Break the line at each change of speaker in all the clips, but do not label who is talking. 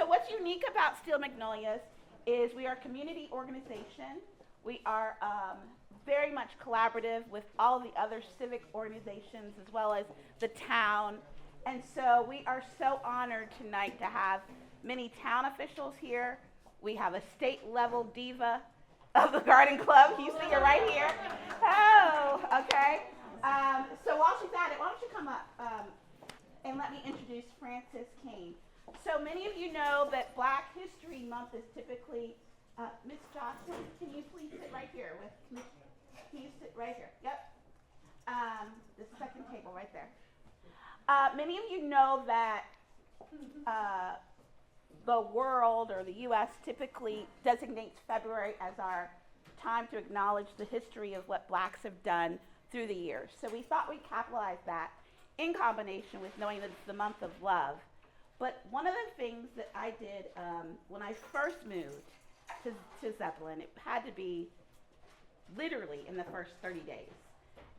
So what's unique about Steel Magnolias is we are a community organization. We are very much collaborative with all the other civic organizations as well as the town. And so we are so honored tonight to have many town officials here. We have a state level diva of the Garden Club. You see her right here. Oh, okay. So while she's at it, why don't you come up and let me introduce Frances Kane. So many of you know that Black History Month is typically, Miss Johnson, can you please sit right here with, can you sit right here? Yep. The second table right there. Many of you know that the world or the U.S. typically designates February as our time to acknowledge the history of what Blacks have done through the years. So we thought we'd capitalize that in combination with knowing that it's the month of love. But one of the things that I did when I first moved to Zeppelin, it had to be literally in the first 30 days.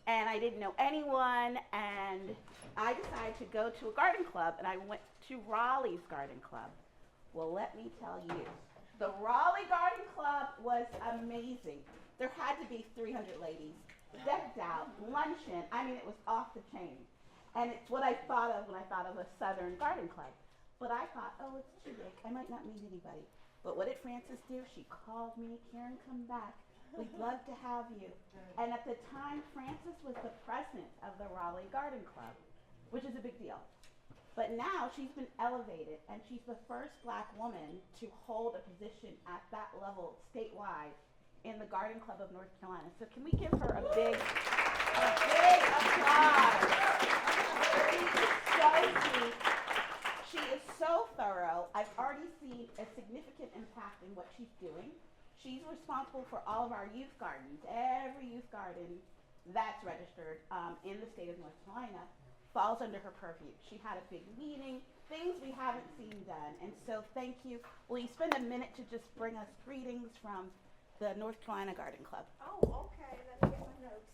And I didn't know anyone, and I decided to go to a garden club, and I went to Raleigh's Garden Club. Well, let me tell you, the Raleigh Garden Club was amazing. There had to be 300 ladies, decked out, luncheon. I mean, it was off the chain. And it's what I thought of when I thought of a Southern Garden Club. But I thought, oh, it's too big. I might not meet anybody. But what did Frances do? She called me, Karen, come back. We'd love to have you. And at the time, Frances was the president of the Raleigh Garden Club, which is a big deal. But now she's been elevated, and she's the first Black woman to hold a position at that level statewide in the Garden Club of North Carolina. So can we give her a big applause? She is so sweet. She is so thorough. I've already seen a significant impact in what she's doing. She's responsible for all of our youth gardens. Every youth garden that's registered in the state of North Carolina falls under her purview. She had a big meeting, things we haven't seen done. And so thank you. Will you spend a minute to just bring us greetings from the North Carolina Garden Club?
Oh, okay. Let me get my notes.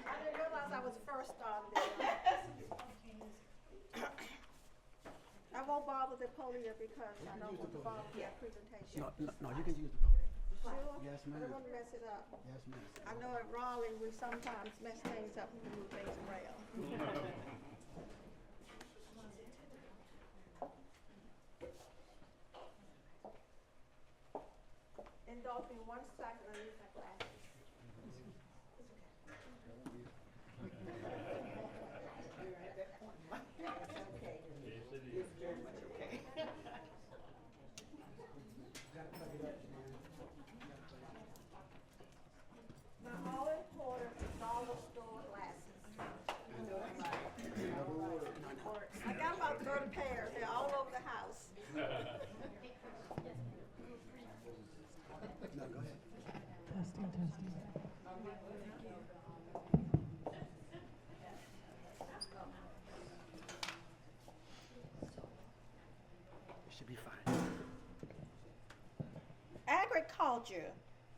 I didn't realize I was first on there. I won't bother the podium because I don't want to bother the presentation.
No, you can use the podium.
Sure?
Yes, ma'am.
I don't want to mess it up.
Yes, ma'am.
I know at Raleigh we sometimes mess things up and move things around. Indulge me 1 second, I need my glasses. Now, all important is dollar store glasses. I got about 30 pairs. They're all over the house.
No, go ahead. It should be fine.
Agriculture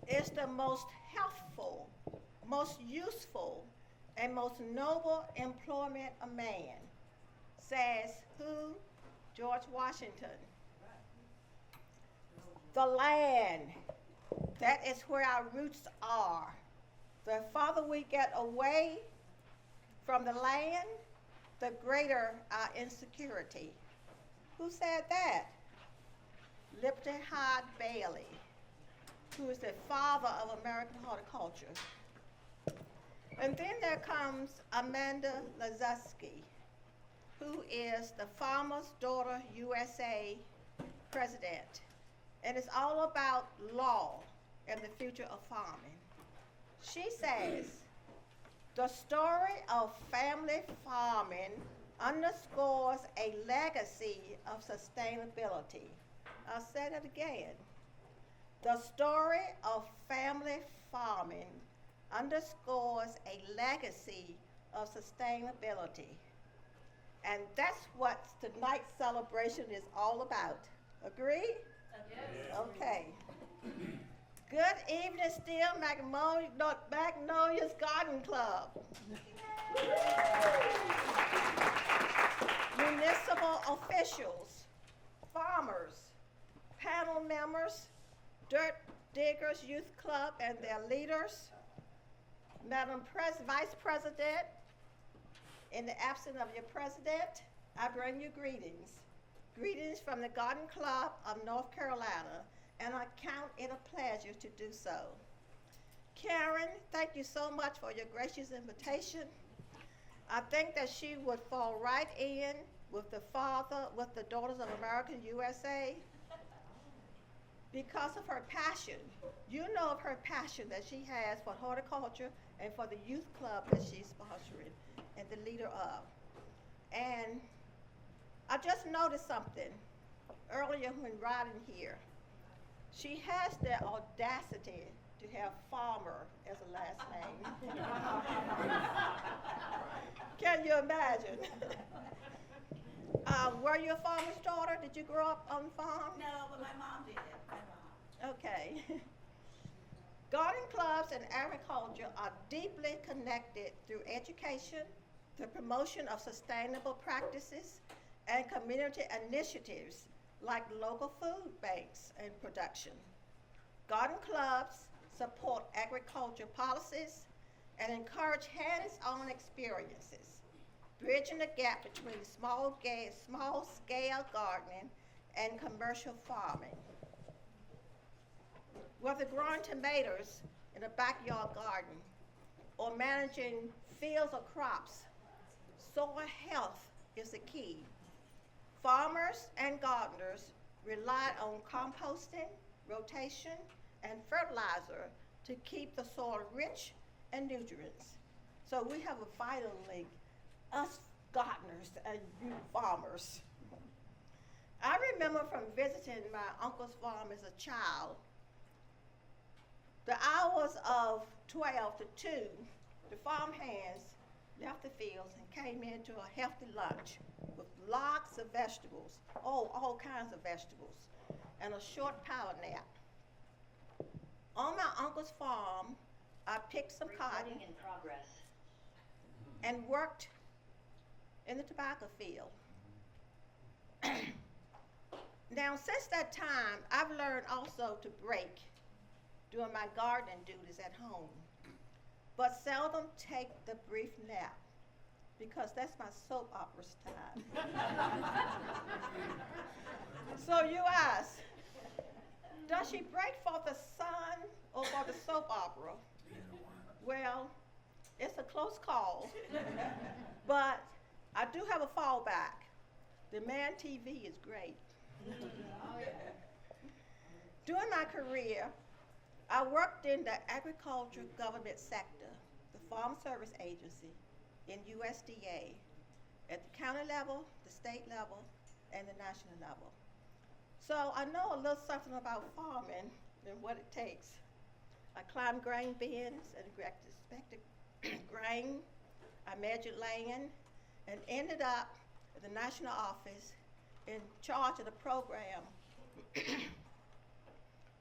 is the most healthful, most useful, and most noble employment of man, says who? George Washington. The land, that is where our roots are. The farther we get away from the land, the greater our insecurity. Who said that? Liberty Hyde Bailey, who is the father of American horticulture. And then there comes Amanda Lazuski, who is the Farmer's Daughter USA president. And it's all about law and the future of farming. She says, the story of family farming underscores a legacy of sustainability. I'll say that again. The story of family farming underscores a legacy of sustainability. And that's what tonight's celebration is all about. Agree? Yes. Okay. Good evening, Steel Magnolias Garden Club. You municipal officials, farmers, panel members, Dirt Diggers Youth Club and their leaders, Madam Vice President, in the absence of your president, I bring you greetings. Greetings from the Garden Club of North Carolina, and I count it a pleasure to do so. Karen, thank you so much for your gracious invitation. I think that she would fall right in with the Daughters of American USA because of her passion. You know of her passion that she has for horticulture and for the youth club that she's sponsoring and the leader of. And I just noticed something earlier when riding here. She has the audacity to have Farmer as a last name. Can you imagine? Were you a farmer's daughter? Did you grow up on the farm?
No, but my mom did. My mom.
Okay. Garden clubs and agriculture are deeply connected through education, the promotion of sustainable practices, and community initiatives like local food banks and production. Garden clubs support agriculture policies and encourage hands-on experiences, bridging the gap between small-scale gardening and commercial farming. Whether growing tomatoes in a backyard garden or managing fields or crops, soil health is the key. Farmers and gardeners rely on composting, rotation, and fertilizer to keep the soil rich and nutrients. So we have a vital link, us gardeners and you farmers. I remember from visiting my uncle's farm as a child, the hours of 12 to 2, the farm hands left the fields and came into a healthy lunch with lots of vegetables, all kinds of vegetables, and a short power nap. On my uncle's farm, I picked some cotton
In progress.
and worked in the tobacco field. Now, since that time, I've learned also to break during my gardening duties at home, but seldom take the brief nap because that's my soap opera's time. So you ask, does she break for the sun or for the soap opera? Well, it's a close call, but I do have a fallback. The Man TV is great. During my career, I worked in the agriculture government sector, the Farm Service Agency, in USDA, at the county level, the state level, and the national level. So I know a little something about farming and what it takes. I climbed grain bins and inspected grain. I measured land and ended up at the national office in charge of the program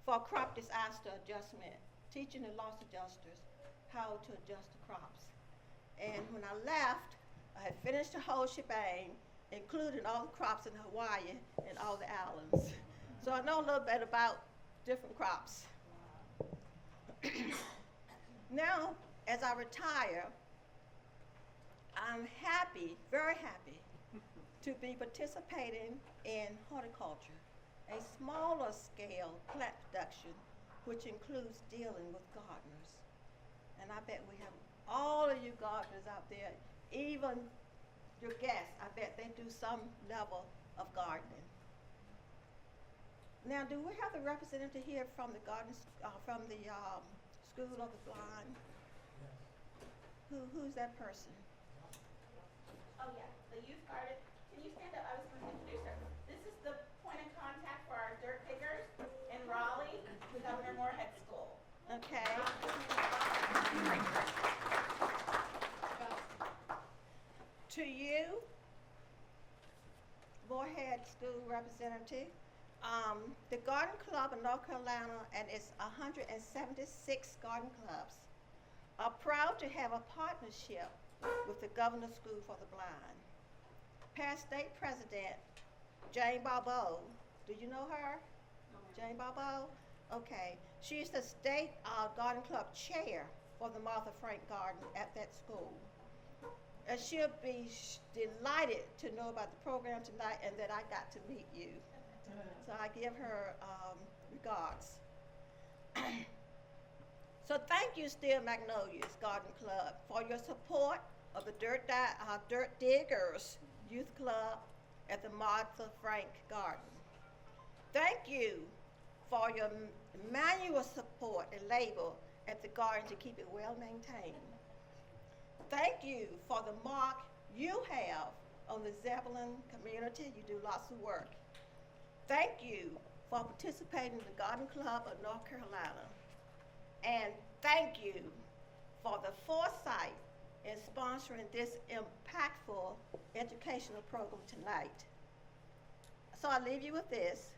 for crop disaster adjustment, teaching the loss adjusters how to adjust the crops. And when I left, I had finished the whole shebang, including all the crops in Hawaii and all the islands. So I know a little bit about different crops. Now, as I retire, I'm happy, very happy, to be participating in horticulture, a smaller scale plant production, which includes dealing with gardeners. And I bet we have all of you gardeners out there, even your guests, I bet they do some level of gardening. Now, do we have the representative here from the from the School of the Blind? Who's that person?
Oh, yeah, the youth garden. Can you stand up? I was going to introduce her. This is the point of contact for our dirt diggers in Raleigh, Governor Moorhead School.
Okay. To you, Moorhead School representative, the Garden Club of North Carolina and its 176 garden clubs are proud to have a partnership with the Governor's School for the Blind. past state president, Jane Barbeau. Do you know her? Jane Barbeau? Okay. She's the state garden club chair for the Martha Frank Garden at that school. And she'll be delighted to know about the program tonight and that I got to meet you. So I give her regards. So thank you, Still Magnolias Garden Club, for your support of the Dirt Diggers Youth Club at the Martha Frank Garden. Thank you for your manual support and labor at the garden to keep it well maintained. Thank you for the mark you have on the Zebulon community. You do lots of work. Thank you for participating in the Garden Club of North Carolina. And thank you for the foresight in sponsoring this impactful educational program tonight. So I leave you with this.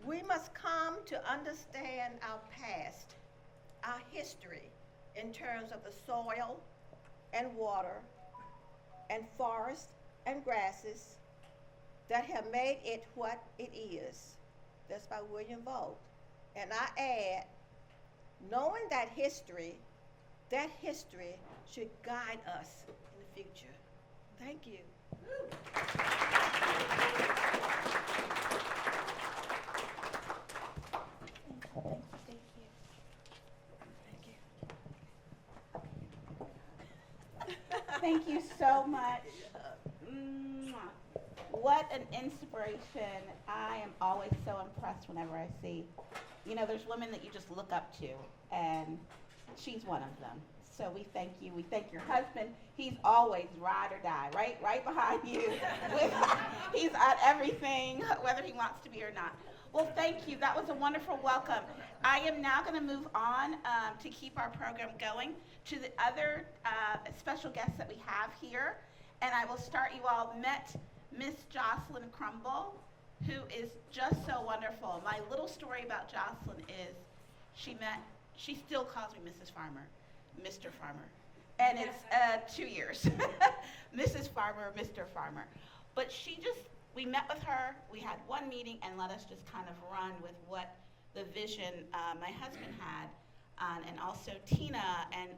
We must come to understand our past, our history, in terms of the soil and water and forests and grasses that have made it what it is. That's by William Vogt. And I add, knowing that history should guide us in the future. Thank you.
Thank you so much. Mwah. What an inspiration. I am always so impressed whenever I see, there's women that you just look up to, and she's one of them. So we thank you. We thank your husband. He's always ride or die, right behind you. He's at everything, whether he wants to be or not. Well, thank you. That was a wonderful welcome. I am now going to move on to keep our program going to the other special guests that we have here. And I will start, you all met Miss Jocelyn Crumble, who is just so wonderful. My little story about Jocelyn is she still calls me Mrs. Farmer, Mr. Farmer. And it's 2 years. Mrs. Farmer, Mr. Farmer. But we met with her, we had one meeting, and let us just kind of run with what the vision my husband had, and also Tina, and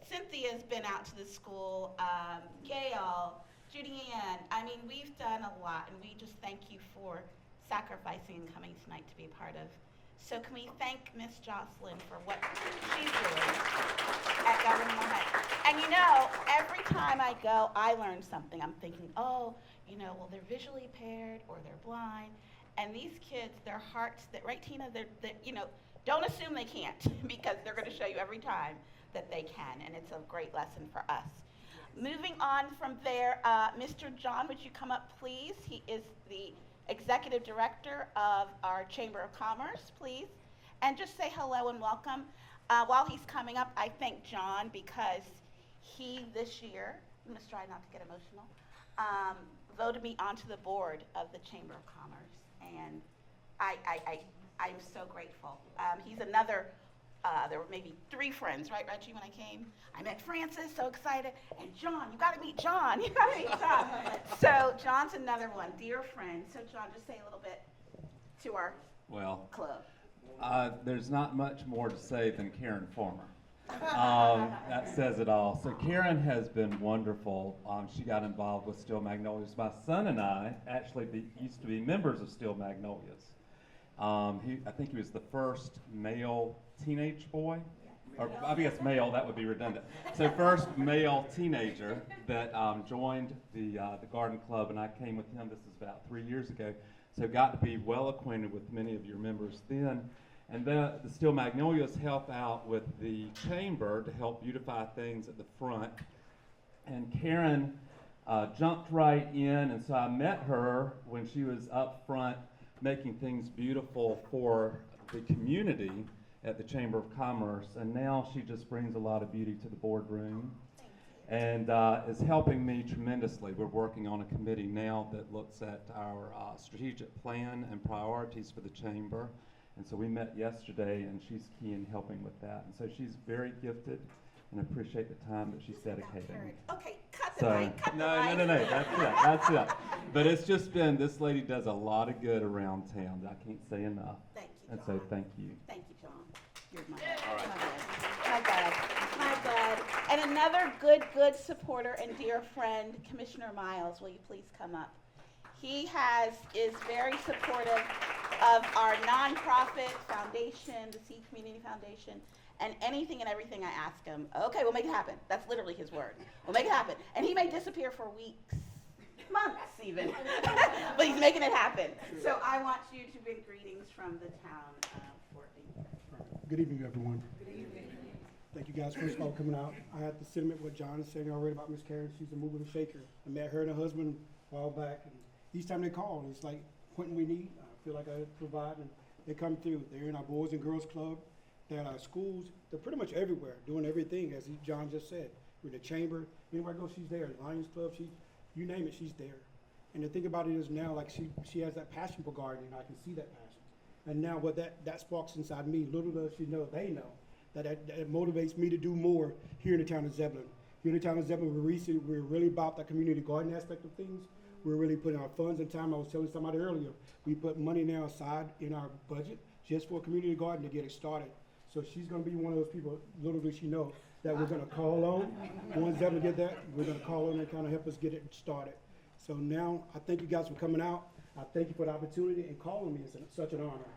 Cynthia's been out to the school, Gail, Judy Ann. I mean, we've done a lot, and we just thank you for sacrificing and coming tonight to be a part of. So can we thank Miss Jocelyn for what she's doing at Governor Moorhead? And every time I go, I learn something. I'm thinking, well, they're visually impaired or they're blind. And these kids, their hearts, right, Tina? Don't assume they can't, because they're going to show you every time that they can. And it's a great lesson for us. Moving on from there, Mr. John, would you come up, please? He is the Executive Director of our Chamber of Commerce, please. And just say hello and welcome. While he's coming up, I thank John because he, this year, I'm going to try not to get emotional, voted me onto the board of the Chamber of Commerce. And I'm so grateful. He's another, there were maybe 3 friends, right, Reggie, when I came? I met Francis, so excited. And John, you gotta meet John. So John's another one, dear friend. So John, just say a little bit to our club.
There's not much more to say than Karen Farmer. That says it all. So Karen has been wonderful. She got involved with Still Magnolias. My son and I actually used to be members of Still Magnolias. I think he was the first male teenage boy, or I guess male, that would be redundant. So first male teenager that joined the garden club, and I came with him. This is about 3 years ago. So got to be well acquainted with many of your members then. And then the Still Magnolias help out with the chamber to help beautify things at the front. And Karen jumped right in, and so I met her when she was up front making things beautiful for the community at the Chamber of Commerce. And now she just brings a lot of beauty to the boardroom and is helping me tremendously. We're working on a committee now that looks at our strategic plan and priorities for the chamber. And so we met yesterday, and she's key in helping with that. And so she's very gifted and appreciate the time that she's dedicating.
Okay, cut the
So,
mic, cut the
no,
mic.
that's it. But it's just been, this lady does a lot of good around town. I can't say enough.
Thank you,
And
John.
so thank you.
Thank you, John. You're my my bad. And another good supporter and dear friend, Commissioner Miles, will you please come up? He is very supportive of our nonprofit foundation, the Seed Community Foundation, and anything and everything I ask him. Okay, we'll make it happen. That's literally his word. We'll make it happen. And he may disappear for weeks, months even, but he's making it happen. So I want you to bring greetings from the town of Fort Lee.
Good evening, everyone. Good evening. Thank you guys first of all for coming out. I have to sentiment what John is saying already about Miss Karen. She's a mover and shaker. I met her and her husband a while back, and each time they call, it's like, Quentin, we need. I feel like I provide, and they come through. They're in our Boys and Girls Club. They're at our schools. They're pretty much everywhere, doing everything, as John just said. With the chamber, anywhere I go, she's there. Lions Club, you name it, she's there. And the thing about it is now, like she has that passion for gardening. I can see that passion. And now what that sparks inside me, little does she know, they know, that motivates me to do more here in the town of Zebulon. Here in the town of Zebulon, we're really about the community garden aspect of things. We're really putting our funds and time. I was telling somebody earlier, we put money now aside in our budget just for a community garden to get it started. So she's gonna be one of those people, little does she know, that we're gonna call on. Once Zebulon get that, we're gonna call on and kind of help us get it started. So now, I thank you guys for coming out. I thank you for the opportunity and calling me. It's such an honor.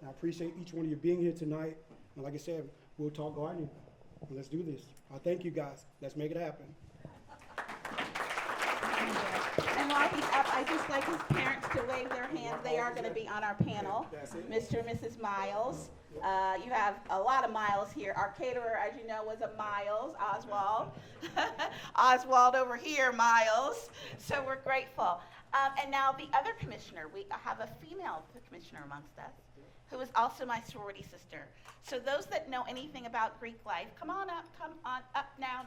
And I appreciate each one of you being here tonight. And like I said, we'll talk gardening. And let's do this. I thank you guys. Let's make it happen.
And while he's up, I just like his parents to wave their hands. They are going to be on our panel. Mr. and Mrs. Miles. You have a lot of Miles here. Our caterer, as you know, was a Miles, Oswald. Oswald over here, Miles. So we're grateful. And now the other commissioner, we have a female commissioner amongst us, who is also my sorority sister. So those that know anything about Greek life, come on up now.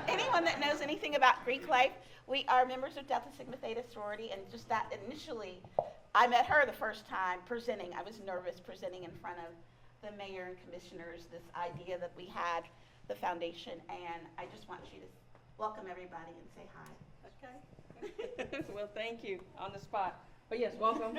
Anyone that knows anything about Greek life, we are members of Delta Sigma Theta sorority, and just that initially, I met her the first time presenting. I was nervous presenting in front of the mayor and commissioners this idea that we had the foundation, and I just want you to welcome everybody and say hi.
Okay. Well, thank you on the spot. But yes, welcome.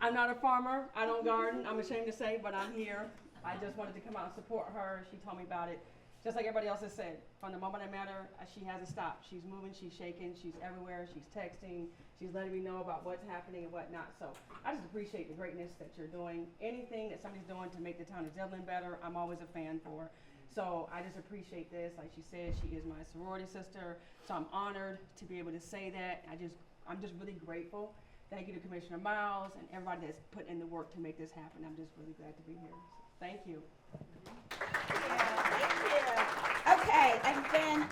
I'm not a farmer. I don't garden. I'm ashamed to say, but I'm here. I just wanted to come out and support her. She told me about it. Just like everybody else has said, from the moment I met her, she hasn't stopped. She's moving, she's shaking, she's everywhere, she's texting, she's letting me know about what's happening and whatnot. So I just appreciate the greatness that you're doing. Anything that somebody's doing to make the town of Zebulon better, I'm always a fan for. So I just appreciate this. Like she said, she is my sorority sister. So I'm honored to be able to say that. I'm just really grateful. Thank you to Commissioner Miles and everybody that's put in the work to make this happen. I'm just really glad to be here. So thank you.
Thank you. Okay, and then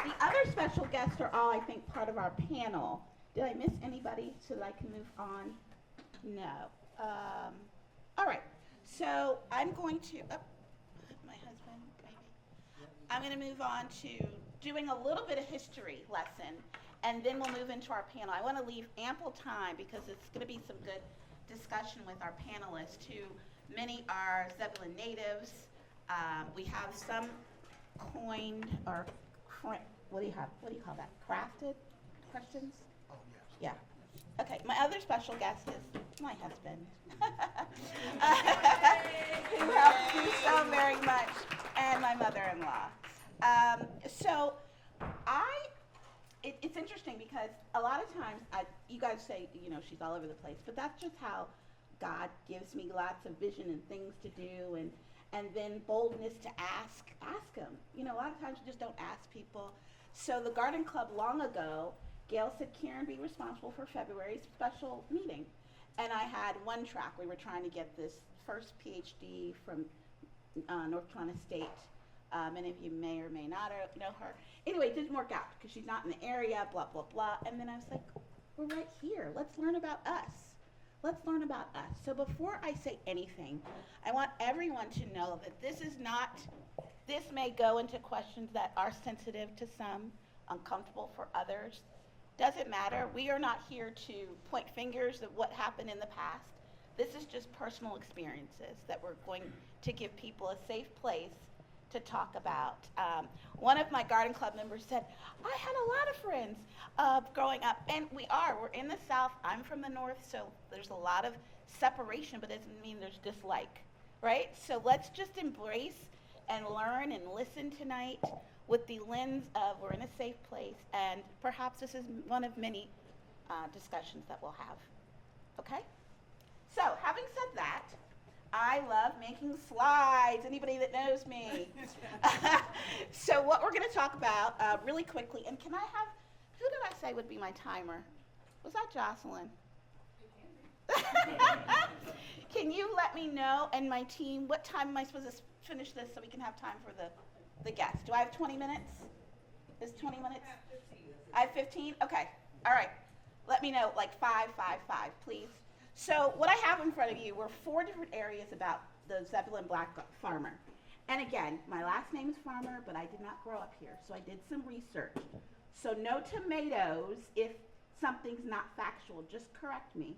the other special guests are all, I think, part of our panel. Did I miss anybody so that I can move on? No. All right. So I'm going to, my husband, maybe. I'm going to move on to doing a little bit of history lesson, and then we'll move into our panel. I want to leave ample time because it's going to be some good discussion with our panelists who many are Zebulon natives. We have some coined or what do you call that? Crafted questions?
Oh, yes.
Yeah. Okay. My other special guest is my husband, who helps me so very much, and my mother-in-law. So it's interesting because a lot of times you guys say, she's all over the place, but that's just how God gives me lots of vision and things to do, and then boldness to ask him. A lot of times you just don't ask people. So the Garden Club long ago, Gail said, Karen, be responsible for February's special meeting. And I had one track. We were trying to get this first PhD from North Carolina State. Many of you may or may not know her. Anyway, it didn't work out because she's not in the area, blah, blah, blah. And then I was like, we're right here. Let's learn about us. Let's learn about us. So before I say anything, I want everyone to know that this may go into questions that are sensitive to some, uncomfortable for others. Doesn't matter. We are not here to point fingers at what happened in the past. This is just personal experiences that we're going to give people a safe place to talk about. One of my garden club members said, I had a lot of friends growing up, and we're in the South, I'm from the North, so there's a lot of separation, but it doesn't mean there's dislike, right? So let's just embrace and learn and listen tonight with the lens of we're in a safe place, and perhaps this is one of many discussions that we'll have, okay? So having said that, I love making slides, anybody that knows me. So what we're going to talk about really quickly, and can I have, who did I say would be my timer? Was that Jocelyn? Can you let me know and my team, what time am I supposed to finish this so we can have time for the guests? Do I have 20 minutes? Is 20 minutes? I have 15? Okay, all right. Let me know, like 5, please. So what I have in front of you were 4 different areas about the Zebulon Black Farmer. And again, my last name is Farmer, but I did not grow up here, so I did some research. So no tomatoes if something's not factual. Just correct me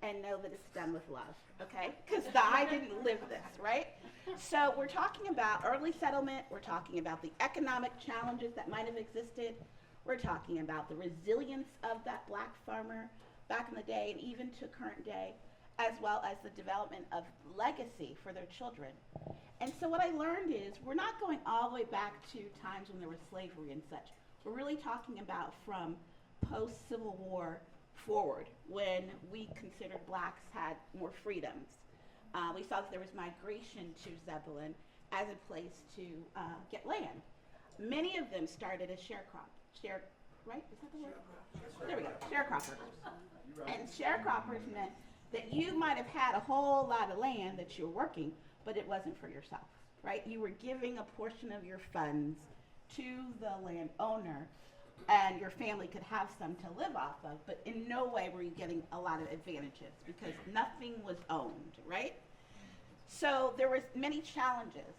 and know that it's done with love, okay? Because I didn't live this, right? So we're talking about early settlement. We're talking about the economic challenges that might have existed. We're talking about the resilience of that black farmer back in the day and even to current day, as well as the development of legacy for their children. And so what I learned is we're not going all the way back to times when there was slavery and such. We're really talking about from post-Civil War forward, when we considered blacks had more freedoms. We saw that there was migration to Zebulon as a place to get land. Many of them started as right? Is that the word? There we go, sharecroppers. And sharecroppers meant that you might have had a whole lot of land that you're working, but it wasn't for yourself, right? You were giving a portion of your funds to the landowner, and your family could have some to live off of, but in no way were you getting a lot of advantages because nothing was owned, right? So there was many challenges,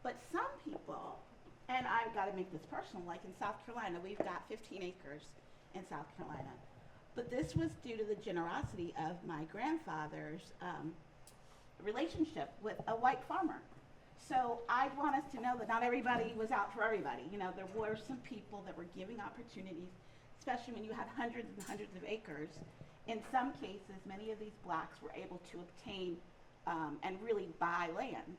but some people, and I've got to make this personal, like in South Carolina, we've got 15 acres in South Carolina. But this was due to the generosity of my grandfather's relationship with a white farmer. So I want us to know that not everybody was out for everybody. You know, there were some people that were giving opportunities, especially when you had hundreds and hundreds of acres. In some cases, many of these blacks were able to obtain and really buy land.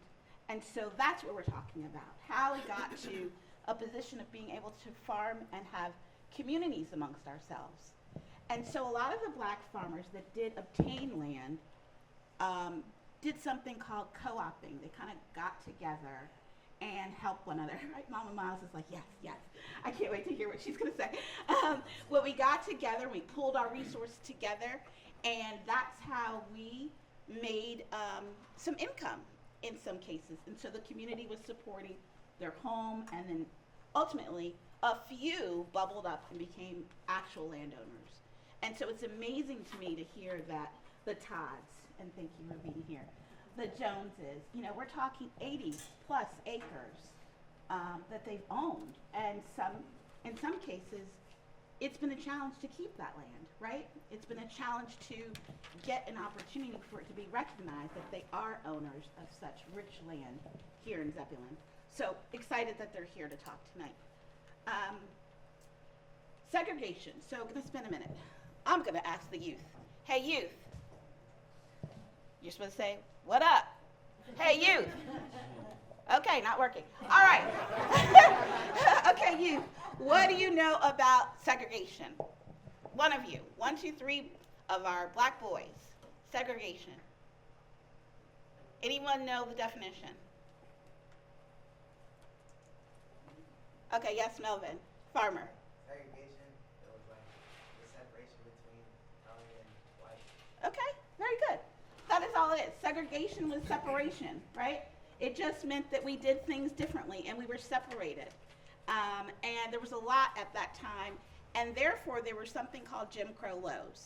And so that's what we're talking about, how we got to a position of being able to farm and have communities amongst ourselves. And so a lot of the black farmers that did obtain land did something called co-oping. They kind of got together and helped one another. Right? Mama Miles is like, yes, yes. I can't wait to hear what she's going to say. Well, we got together, we pulled our resources together, and that's how we made some income in some cases. And so the community was supporting their home, and then ultimately a few bubbled up and became actual landowners. And so it's amazing to me to hear that the Todds, and thank you for being here, the Joneses, you know, we're talking 80 plus acres that they've owned. And in some cases, it's been a challenge to keep that land, right? It's been a challenge to get an opportunity for it to be recognized that they are owners of such rich land here in Zebulon. So excited that they're here to talk tonight. Segregation, so I'm gonna spend a minute. I'm gonna ask the youth. Hey youth. You're supposed to say, what up? Hey youth. Okay, not working. All right. Okay, youth. What do you know about segregation? One of you. 1, 2, 3 of our black boys. Segregation. Anyone know the definition? Okay, yes, Melvin. Farmer.
Segregation, it was like the separation between colored and white.
Okay, very good. That is all it is. Segregation was separation, right? It just meant that we did things differently and we were separated. And there was a lot at that time, and therefore there was something called Jim Crow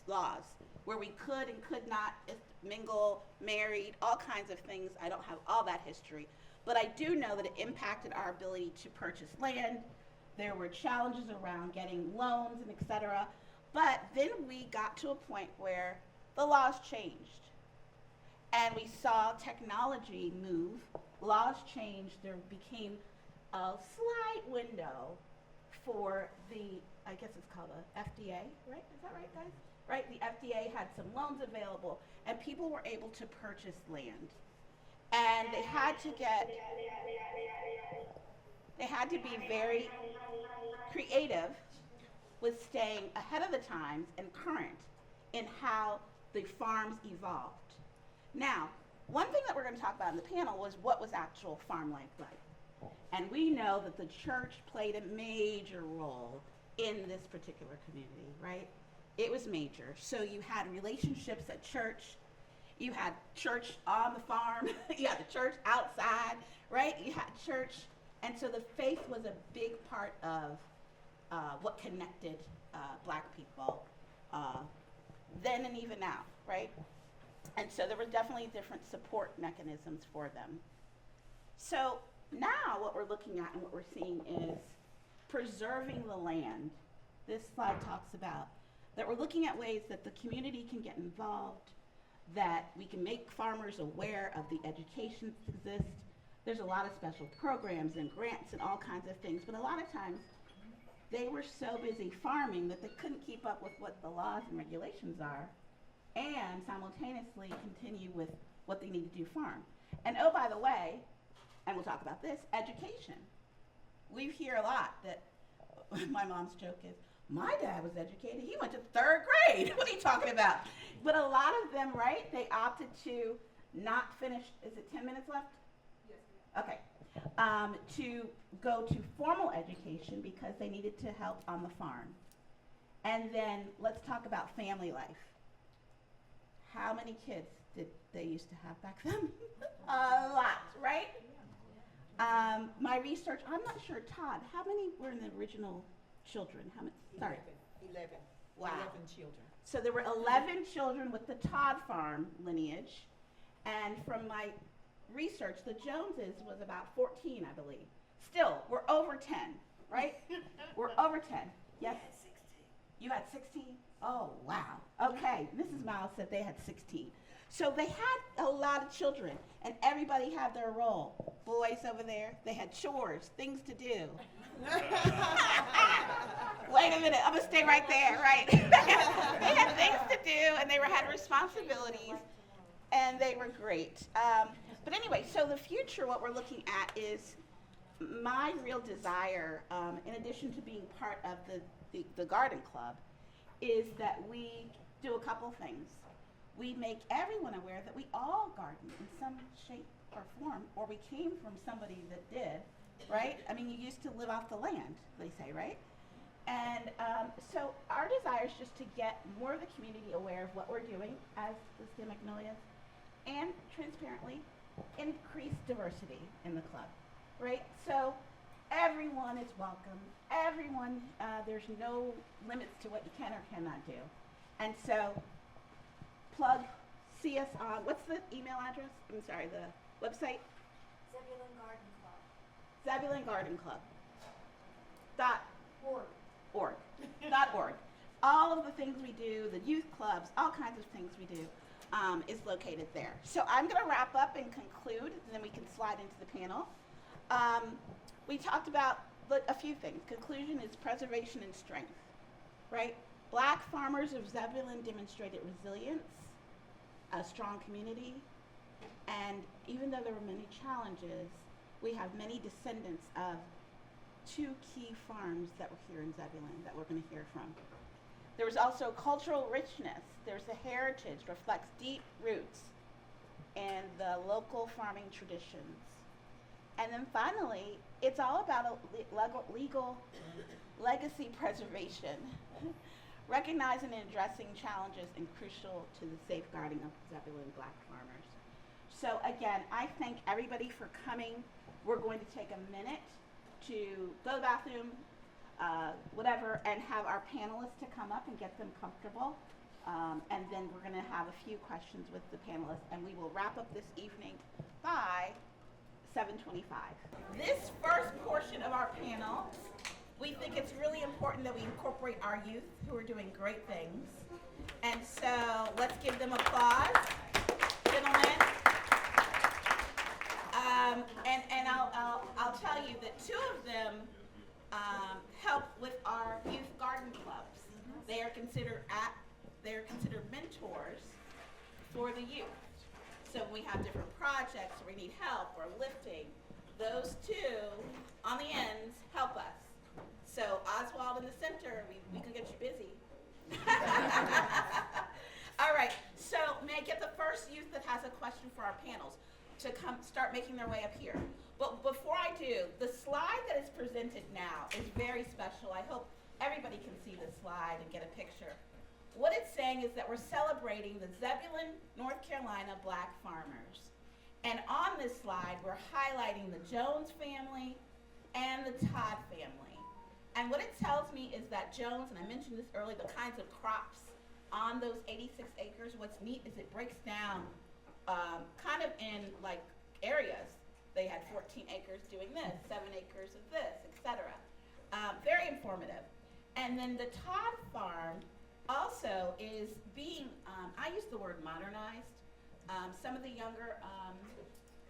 laws, where we could and could not mingle, married, all kinds of things. I don't have all that history, but I do know that it impacted our ability to purchase land. There were challenges around getting loans and et cetera. But then we got to a point where the laws changed. And we saw technology move, laws changed, there became a slight window for the, I guess it's called a FDA, right? Is that right, guys? Right, the FDA had some loans available, and people were able to purchase land. And they had to be very creative with staying ahead of the times and current in how the farms evolved. Now, one thing that we're going to talk about in the panel was what was actual farm life like. And we know that the church played a major role in this particular community, right? It was major. So you had relationships at church, you had church on the farm, you had the church outside, right? You had church, and so the faith was a big part of what connected black people then and even now, right? And so there were definitely different support mechanisms for them. So now what we're looking at and what we're seeing is preserving the land. This slide talks about that we're looking at ways that the community can get involved, that we can make farmers aware of the education that exists. There's a lot of special programs and grants and all kinds of things, but a lot of times they were so busy farming that they couldn't keep up with what the laws and regulations are and simultaneously continue with what they need to do farm. And oh, by the way, and we'll talk about this, education. We hear a lot that, my mom's joke is, my dad was educated, he went to 3rd grade. What are you talking about? But a lot of them, right, they opted to not finish, is it 10 minutes left? Yes. Okay. To go to formal education because they needed to help on the farm. And then let's talk about family life. How many kids did they used to have back then? A lot, right? My research, I'm not sure, Todd, how many were in the original children? How many? Sorry.
11.
Wow.
11 children.
So there were 11 children with the Todd farm lineage, and from my research, the Joneses was about 14, I believe. Still, we're over 10, right? We're over 10. Yes? You had 16? Oh, wow. Okay, Mrs. Miles said they had 16. So they had a lot of children, and everybody had their role. Boys over there, they had chores, things to do. Wait a minute, I'm gonna stay right there, right? They had things to do, and they had responsibilities, and they were great. But anyway, so the future, what we're looking at is my real desire, in addition to being part of the garden club, is that we do a couple things. We make everyone aware that we all garden in some shape or form, or we came from somebody that did, right? I mean, you used to live off the land, they say, right? And so our desire is just to get more of the community aware of what we're doing as the Steel Magnolias, and transparently increase diversity in the club, right? So everyone is welcome. Everyone, there's no limits to what you can or cannot do. And so plug, see us on, what's the email address? I'm sorry, the website?
Zebulon Garden Club.
Zebulon Garden Club. Dot
Org.
org. Dot org. All of the things we do, the youth clubs, all kinds of things we do, is located there. So I'm going to wrap up and conclude, and then we can slide into the panel. We talked about a few things. Conclusion is preservation and strength, right? Black farmers of Zebulon demonstrated resilience, a strong community, and even though there were many challenges, we have many descendants of 2 key farms that were here in Zebulon that we're going to hear from. There was also cultural richness. There's a heritage, reflects deep roots in the local farming traditions. And then finally, it's all about a legal legacy preservation, recognizing and addressing challenges and crucial to the safeguarding of Zebulon black farmers. So again, I thank everybody for coming. We're going to take a minute to go to the bathroom, whatever, and have our panelists to come up and get them comfortable. And then we're going to have a few questions with the panelists, and we will wrap up this evening by 7:25. This first portion of our panel, we think it's really important that we incorporate our youth who are doing great things. And so let's give them applause, gentlemen. And I'll tell you, you that two of them help with our youth garden clubs. They are considered mentors for the youth. So when we have different projects, or we need help or lifting, those two on the ends help us. So Oswald in the center, we can get you busy. All right, so may I get the first youth that has a question for our panels to come start making their way up here. But before I do, the slide that is presented now is very special. I hope everybody can see the slide and get a picture. What it's saying is that we're celebrating the Zebulon, North Carolina Black farmers. And on this slide, we're highlighting the Jones family and the Todd family. And what it tells me is that Jones, and I mentioned this earlier, the kinds of crops on those 86 acres, what's neat is it breaks down kind of in like areas. They had 14 acres doing this, 7 acres of this, etc. Very informative. And then the Todd farm also is being, I use the word modernized. Some of the younger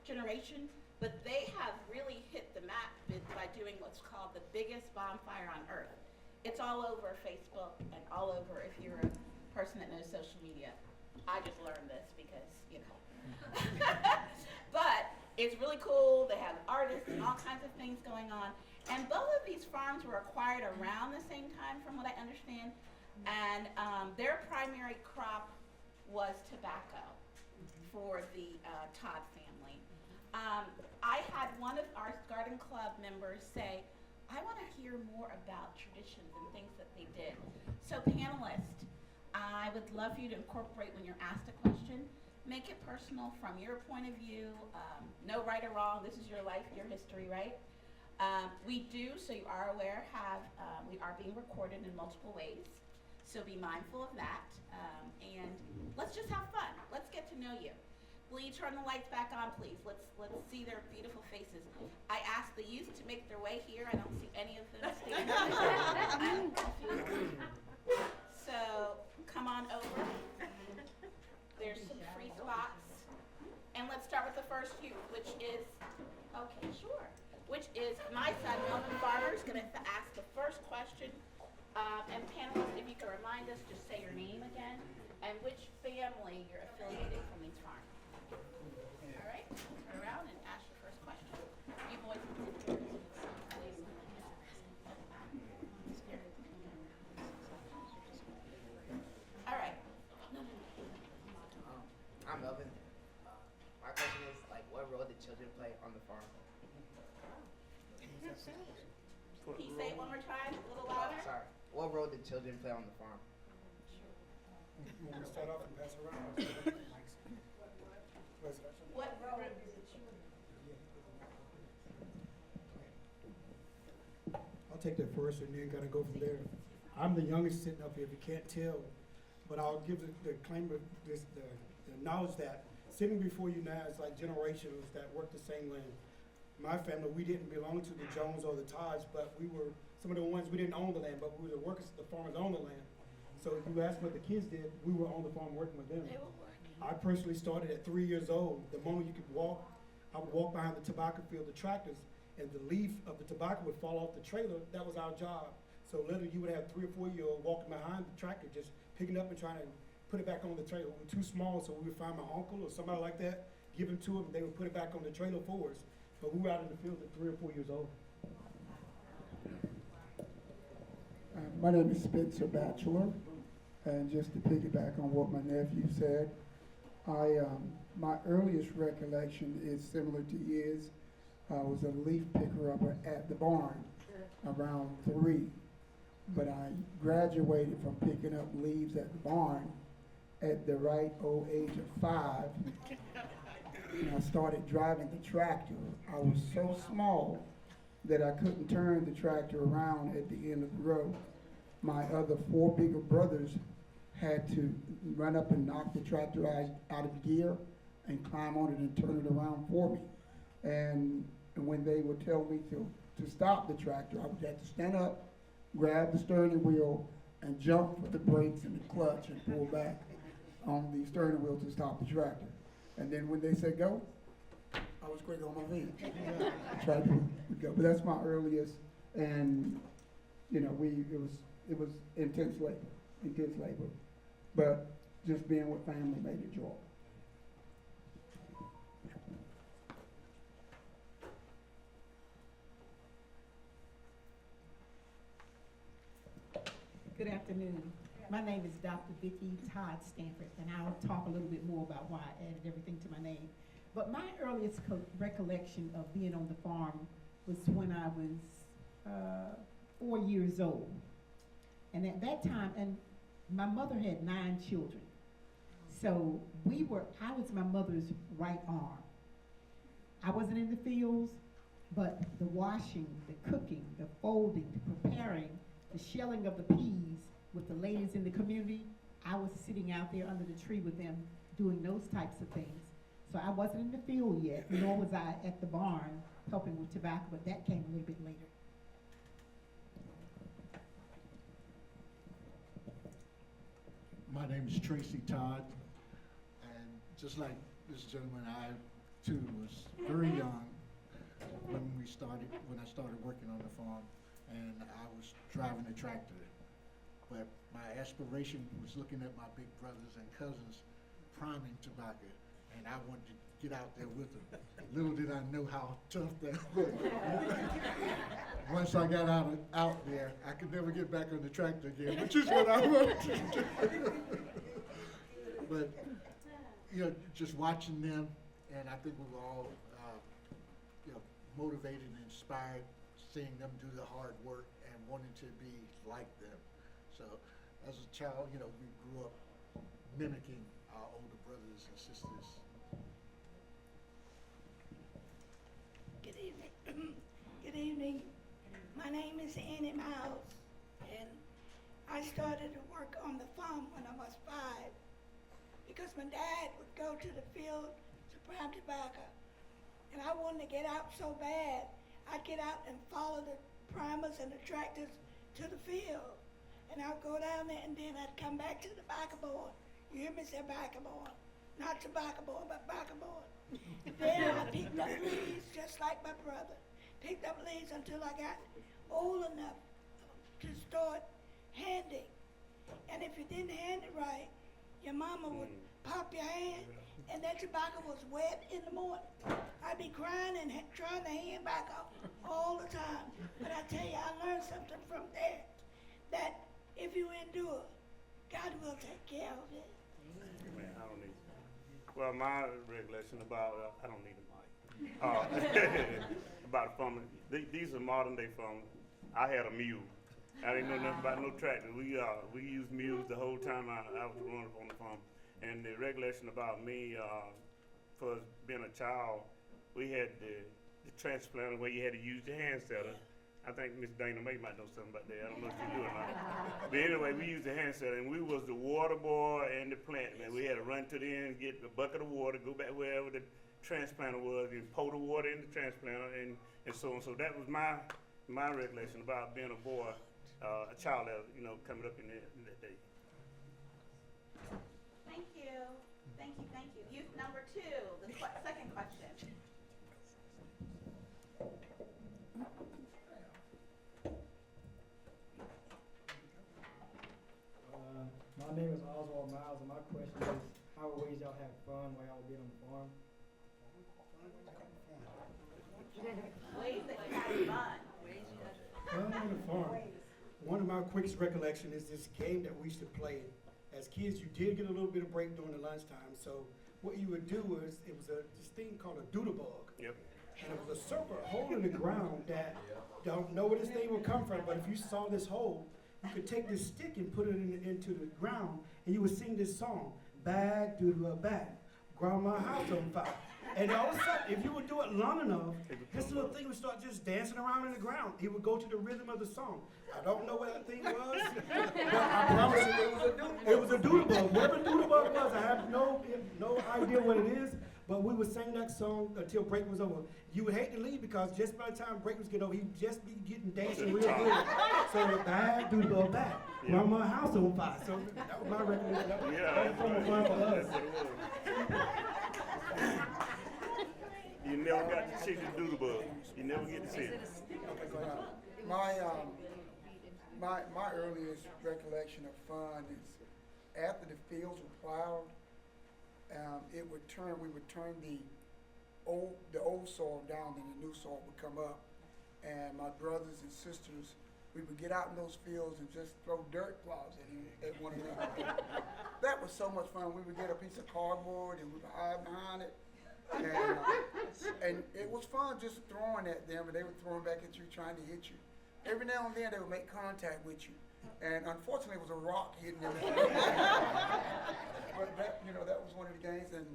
generation, but they have really hit the map by doing what's called the biggest bonfire on earth. It's all over Facebook and all over if you're a person that knows social media. I just learned this because, you know. But it's really cool. They have artists and all kinds of things going on. And both of these farms were acquired around the same time, from what I understand. And their primary crop was tobacco for the Todd family. I had one of our garden club members say, I want to hear more about traditions and things that they did. So panelists, I would love for you to incorporate when you're asked a question, make it personal from your point of view, no right or wrong, this is your life, your history, right? We do, so you are aware, we are being recorded in multiple ways. So be mindful of that, and let's just have fun. Let's get to know you. Will you turn the lights back on, please? Let's see their beautiful faces. I asked the youth to make their way here. I don't see any of them standing. So come on over. There's some free spots, and let's start with the first youth, which is my son, Melvin Farmer, is going to ask the first question. And panelists, if you can remind us, just say your name again and which family you're affiliated from these farms. All right, turn around and ask your first question. You boys can sit here. All right.
I'm Melvin. My question is, like, what role did children play on the farm?
Can you say it one more time, a little louder?
Sorry. What role did children play on the farm?
You want me to start off and pass it around?
What role did the children?
I'll take that first and then kind of go from there. I'm the youngest sitting up here, if you can't tell, but I'll give the claim of this, the knowledge that sitting before you now is like generations that work the same land. My family, we didn't belong to the Jones or the Todds, but we were some of the ones, we didn't own the land, but we were the workers, the farmers on the land. So if you ask what the kids did, we were on the farm working with them.
They were working.
I personally started at 3 years old. The moment you could walk, I would walk behind the tobacco field, the tractors, and the leaf of the tobacco would fall off the trailer. That was our job. So literally you would have 3 or 4 year old walking behind the tractor, just picking up and trying to put it back on the trailer. We were too small, so we would find my uncle or somebody like that, give it to them, they would put it back on the trailer for us. But we were out in the field at 3 or 4 years old.
My name is Spencer Batchelor, and just to piggyback on what my nephew said, my earliest recollection is similar to his. I was a leaf picker up at the barn around 3, but I graduated from picking up leaves at the barn at the right old age of 5. And I started driving the tractor. I was so small that I couldn't turn the tractor around at the end of the road. My other 4 bigger brothers had to run up and knock the tractor out of gear and climb on it and turn it around for me. And when they would tell me to stop the tractor, I would have to stand up, grab the steering wheel, and jump for the brakes and the clutch and pull back on the steering wheel to stop the tractor. And then when they said go, I was quick on my feet. The tractor would ago, but that's my earliest, and, you know, it was intense labor, but just being with family made it joy.
Good afternoon. My name is Dr. Vicki Todd Stanford, and I'll talk a little bit more about why I added everything to my name. But my earliest recollection of being on the farm was when I was 4 years old. And at that time, and my mother had 9 children. So I was my mother's right arm. I wasn't in the fields, but the washing, the cooking, the folding, the preparing, the shelling of the peas with the ladies in the community, I was sitting out there under the tree with them doing those types of things. So I wasn't in the field yet, nor was I at the barn helping with tobacco, but that came a little bit later.
My name is Tracy Todd, and just like this gentleman, I too was very young when I started working on the farm, and I was driving a tractor. But my aspiration was looking at my big brothers and cousins priming tobacco, and I wanted to get out there with them. Little did I know how tough that was. Once I got out there, I could never get back on the tractor again, which is what I wanted to do. But, you know, just watching them, and I think we were all, you know, motivated and inspired, seeing them do the hard work and wanting to be like them. So, as a child, you know, we grew up mimicking our older brothers and sisters.
Good evening. Good evening. My name is Annie Miles, and I started to work on the farm when I was 5 because my dad would go to the field to prime tobacco, and I wanted to get out so bad. I'd get out and follow the primers and the tractors to the field, and I'd go down there, and then I'd come back to the tobacco board. You hear me say tobacco board? Not tobacco board, but tobacco board. And then I picked up leaves just like my brother. Picked up leaves until I got old enough to start handing. And if you didn't hand it right, your mama would pop your hand, and that tobacco was wet in the morning. I'd be crying and trying to hand back up all the time. But I tell you, I learned something from there, that if you endure, God will take care of it.
Man, I don't need. Well, my recollection about I don't need a mic. About farming. These are modern day farmers. I had a mule. I didn't know nothing about no tractor. We used mules the whole time I was growing up on the farm. And the recollection about me, for being a child, we had the transplanter where you had to use the hand setter. I think Miss Dana May might know something about that. I don't know if she do or not. But anyway, we used the hand setter, and we was the water boy and the plant man. We had to run to the end, get a bucket of water, go back wherever the transplanter was, and pour the water in the transplanter, and so on. So that was my recollection about being a boy, a child, you know, coming up in that day.
Thank you. Thank you. Thank you. Youth number 2, the second question.
My name is Oswald Miles, and my question is, how are ways y'all have fun while y'all being on the farm?
Ways that you had fun.
Well, on the farm, one of my quickest recollection is this game that we used to play. As kids, you did get a little bit of break during the lunchtime. So what you would do was, it was this thing called a doodle bug.
Yep.
And it was a serpent hole in the ground that don't know where this thing will come from, but if you saw this hole, you could take this stick and put it into the ground, and you would sing this song, bag, doodle bag, grandma house on fire. And all of a sudden, if you would do it long enough, this little thing would start just dancing around in the ground. It would go to the rhythm of the song. I don't know what that thing was, but I promise you, it was a doodle bug. Whatever doodle bug was, I have no idea what it is, but we would sing that song until break was over. You would hate to leave because just by the time break was getting over, he'd just be getting dancing real good. So bag, doodle bug, bag, grandma house on fire. So that was my recollection. That was from the fun for us.
You never got to see the doodle bug. You never get to see it.
My earliest recollection of fun is after the fields were plowed, we would turn the old soil down and the new soil would come up. And my brothers and sisters, we would get out in those fields and just throw dirt clods at one another. That was so much fun. We would get a piece of cardboard and we would hide behind it. And it was fun just throwing at them, and they were throwing back at you, trying to hit you. Every now and then they would make contact with you. And unfortunately, it was a rock hitting them. But that was one of the games. And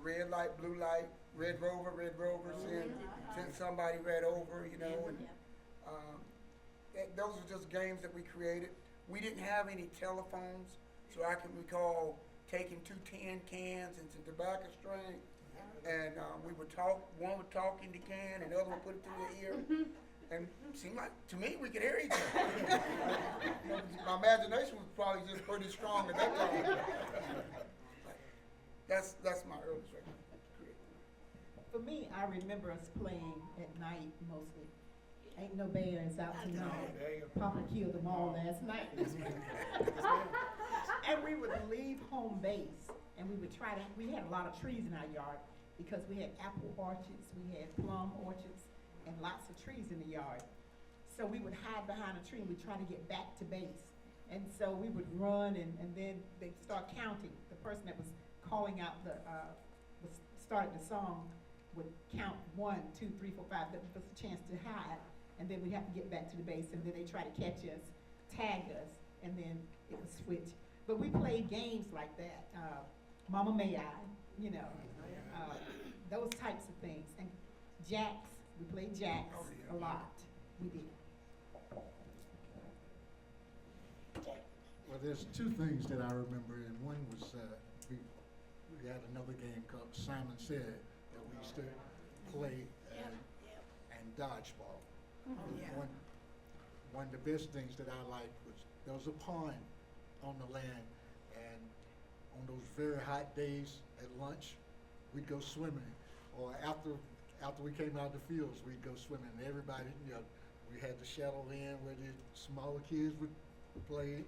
red light, blue light, red rover, send somebody red over, and those are just games that we created. We didn't have any telephones, so I can recall taking 2 tin cans and some tobacco string, and we would talk. One would talk in the can, and the other would put it through their ear. And it seemed like, to me, we could hear each other. My imagination was probably just pretty strong at that time. That's my earliest record.
For me, I remember us playing at night mostly. Ain't no bears out tonight. Papa killed them all last night. And we would leave home base, and we had a lot of trees in our yard because we had apple orchards, we had plum orchards, and lots of trees in the yard. So we would hide behind a tree and we'd try to get back to base. And so we would run, and then they'd start counting. The person that was calling out started the song would count 1, 2, 3, 4, 5. That was a chance to hide. And then we'd have to get back to the base, and then they try to catch us, tag us, and then it would switch. But we played games like that. Mama May I, those types of things. And jacks, we played jacks a lot. We did.
Well, there's 2 things that I remember, and one was we had another game called Simon Said that we used to play and dodgeball. One of the best things that I liked was there was a pond on the land, and on those very hot days at lunch, we'd go swimming, or after we came out of the fields, we'd go swimming. And everybody, we had to shuttle in where the smaller kids would play,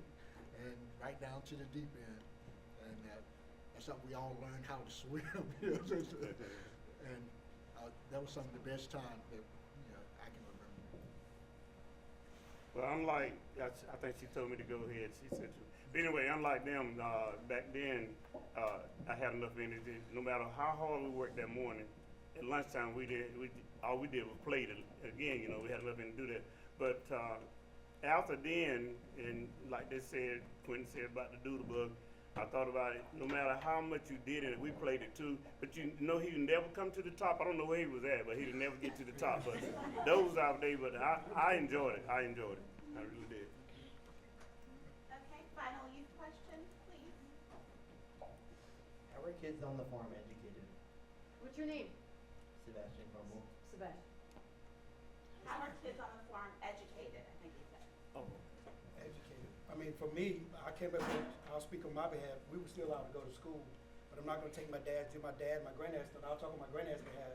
and right down to the deep end, and that's how we all learned how to swim. And that was some of the best time that I can remember.
Well, unlike, I think she told me to go ahead. She said to. But anyway, unlike them, back then, I had enough energy. No matter how hard we worked that morning, at lunchtime all we did was play again. We had enough energy to do that. But after then, and like they said, Quentin said about the doodle bug, I thought about it. No matter how much you did it, we played it too. But he would never come to the top. I don't know where he was at, but he would never get to the top. But those out there, but I enjoyed it. I enjoyed it. I really did.
Okay, final youth question, please.
How were kids on the farm educated?
What's your name?
Sebastian Crumble.
Sebastian.
How are kids on the farm educated, I think you said.
Oh.
Educated. I mean, for me, I came up with, I'll speak on my behalf, we were still allowed to go to school, but I'm not gonna take my dad, my granddad's, I'll talk on my granddad's behalf.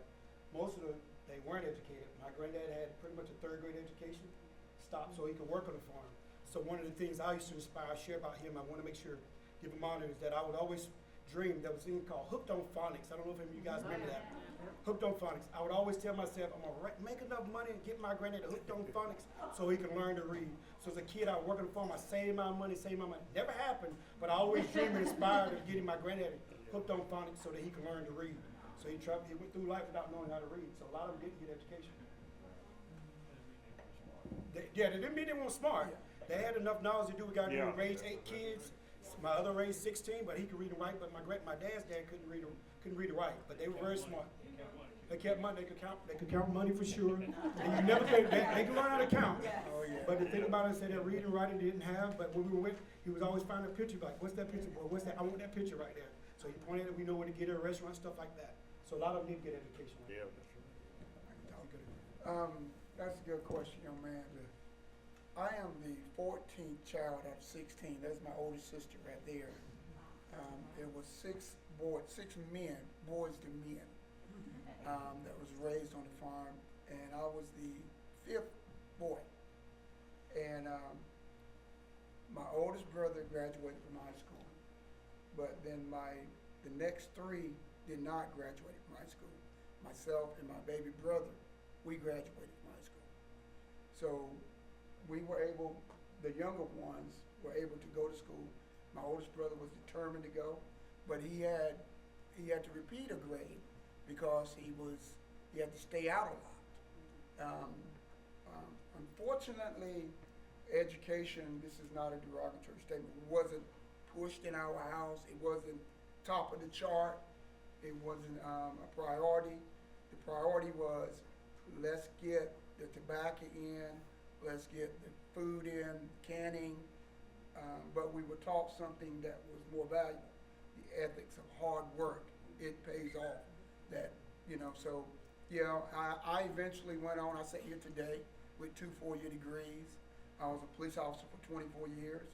Most of them, they weren't educated. My granddad had pretty much a 3rd grade education, stopped so he could work on the farm. So one of the things I used to share about him, I wanna make sure, give him honor, is that I would always dream, there was a thing called Hooked on Phonics. I don't know if any of you guys remember that. Hooked on Phonics. I would always tell myself, I'm gonna make enough money and get my granddad hooked on phonics so he can learn to read. So as a kid, I would work on the farm, I saved my money. Never happened, but I always dreamed and inspired of getting my granddad hooked on phonics so that he can learn to read. So he went through life without knowing how to read. So a lot of them didn't get education. They didn't mean they weren't smart. They had enough knowledge to do what we got to do. Raise 8 kids. My other raised 16, but he could read and write. But my dad's dad couldn't read and write. But they were very smart. They kept money. They could count money for sure. And you never think they could learn how to count. But the thing about it is that reading and writing didn't have. But when we were with, he was always finding a picture. Like, what's that picture, boy? What's that? I want that picture right there. So he pointed at it. We know where to get at a restaurant, stuff like that. So a lot of them did get education.
Yeah.
That's a good question, young man. I am the 14th child out of 16. That's my oldest sister right there. There was 6 men, boys to men. that was raised on the farm, and I was the 5th boy. And my oldest brother graduated from high school, but then the next 3 did not graduate from high school. Myself and my baby brother, we graduated from high school. So we were able, the younger ones were able to go to school. My oldest brother was determined to go, but he had to repeat a grade because he had to stay out a lot. Unfortunately, education, this is not a derogatory statement, wasn't pushed in our house. It wasn't top of the chart. It wasn't a priority. The priority was, let's get the tobacco in, let's get the food in, canning, but we were taught something that was more valuable, the ethics of hard work. It pays off. That, so, I eventually went on, I sit here today with 2 4-year degrees. I was a police officer for 24 years,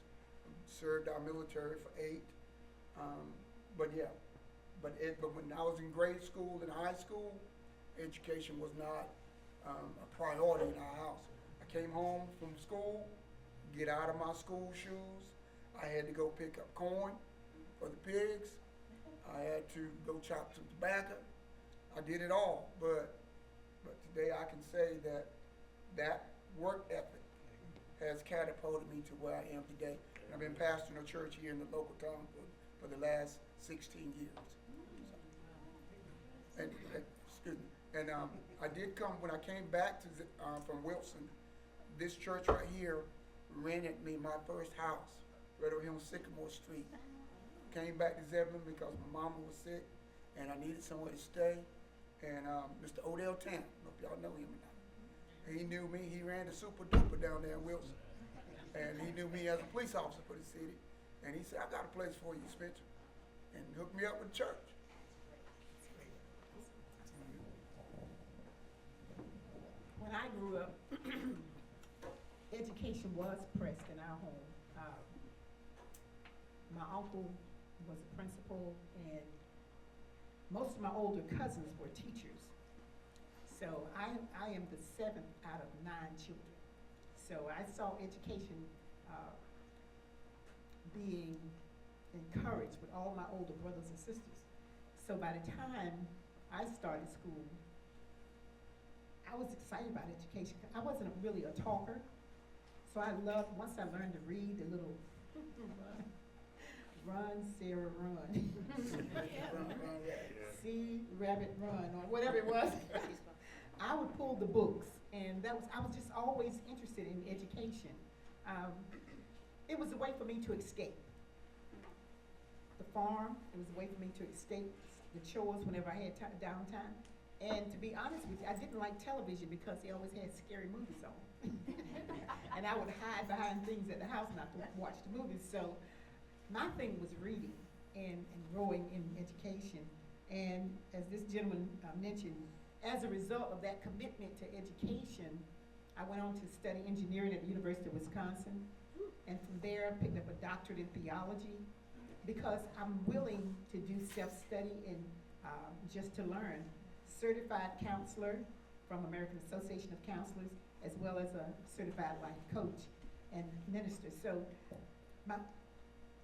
served our military for 8. But when I was in grade school and high school, education was not a priority in our house. I came home from school, get out of my school shoes. I had to go pick up corn for the pigs. I had to go chop some tobacco. I did it all, but today I can say that work ethic has catapulted me to where I am today. And I've been pastoring a church here in the local town for the last 16 years. And excuse me. And I did come when I came back to from Wilson. This church right here rented me my first house right over here on Sycamore Street. Came back to Zebulon because my mama was sick and I needed somewhere to stay. And Mr. Odell Tanner, I don't know if y'all know him or not. He knew me. He ran the Super Duper down there in Wilson. And he knew me as a police officer for the city. And he said, I got a place for you, Spencer. And hooked me up with the church.
When I grew up, education was pressed in our home. My uncle was a principal, and most of my older cousins were teachers. So I am the 7th out of 9 children. So I saw education being encouraged with all my older brothers and sisters. So by the time I started school, I was excited about education. I wasn't really a talker, so I loved, once I learned to read the little run, Sarah, run. See, rabbit, run, or whatever it was. I would pull the books, and I was just always interested in education. It was a way for me to escape the farm. It was a way for me to escape the chores whenever I had downtime. And to be honest with you, I didn't like television because they always had scary movies on. And I would hide behind things at the house not to watch the movies. So my thing was reading and growing in education. And as this gentleman mentioned, as a result of that commitment to education, I went on to study engineering at the University of Wisconsin. And from there, I picked up a doctorate in theology because I'm willing to do self-study and just to learn. Certified counselor from American Association of Counselors, as well as a certified life coach and minister. So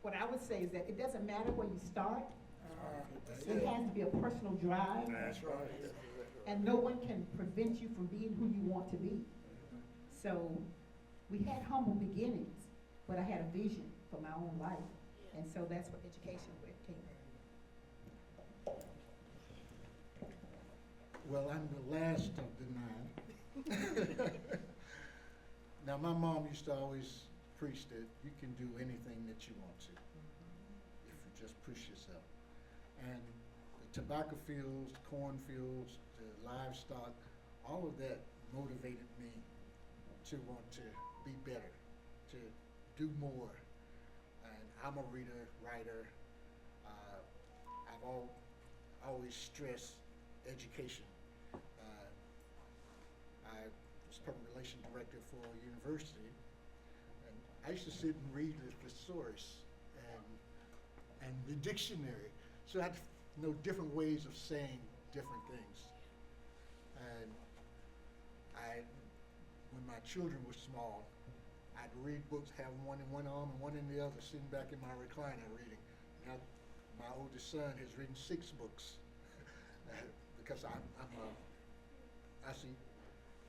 what I would say is that it doesn't matter where you start. It has to be a personal drive.
That's right.
And no one can prevent you from being who you want to be. So we had humble beginnings, but I had a vision for my own life. And so that's what education came in.
Well, I'm the last of the 9. Now, my mom used to always preach that you can do anything that you want to if you just push yourself. And the tobacco fields, the corn fields, the livestock, all of that motivated me to want to be better, to do more. And I'm a reader, writer. I've always stressed education. I was public relations director for a university, and I used to sit and read the thesaurus and the dictionary. So I had to know different ways of saying different things. And when my children were small, I'd read books, have one in one arm and one in the other, sitting back in my recliner reading. Now, my oldest son has written 6 books because I see,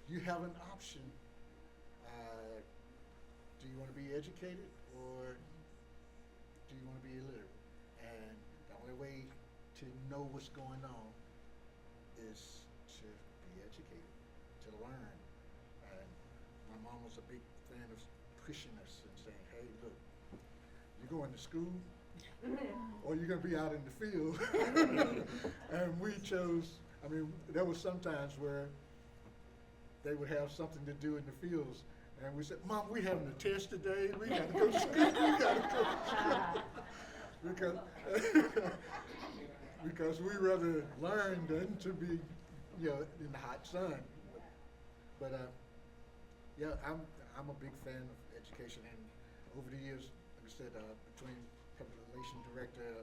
you have an option. Do you want to be educated or do you want to be illiterate? And the only way to know what's going on is to be educated, to learn. And my mom was a big fan of pushing us and saying, hey, look, you're going to school or you're going to be out in the field. And we chose, I mean, there was sometimes where they would have something to do in the fields. And we said, Mom, we having a test today. We got to go to school. We got to go to school. Because we rather learn than to be, in the hot sun. But yeah, I'm a big fan of education. And over the years, like I said, between public relations director,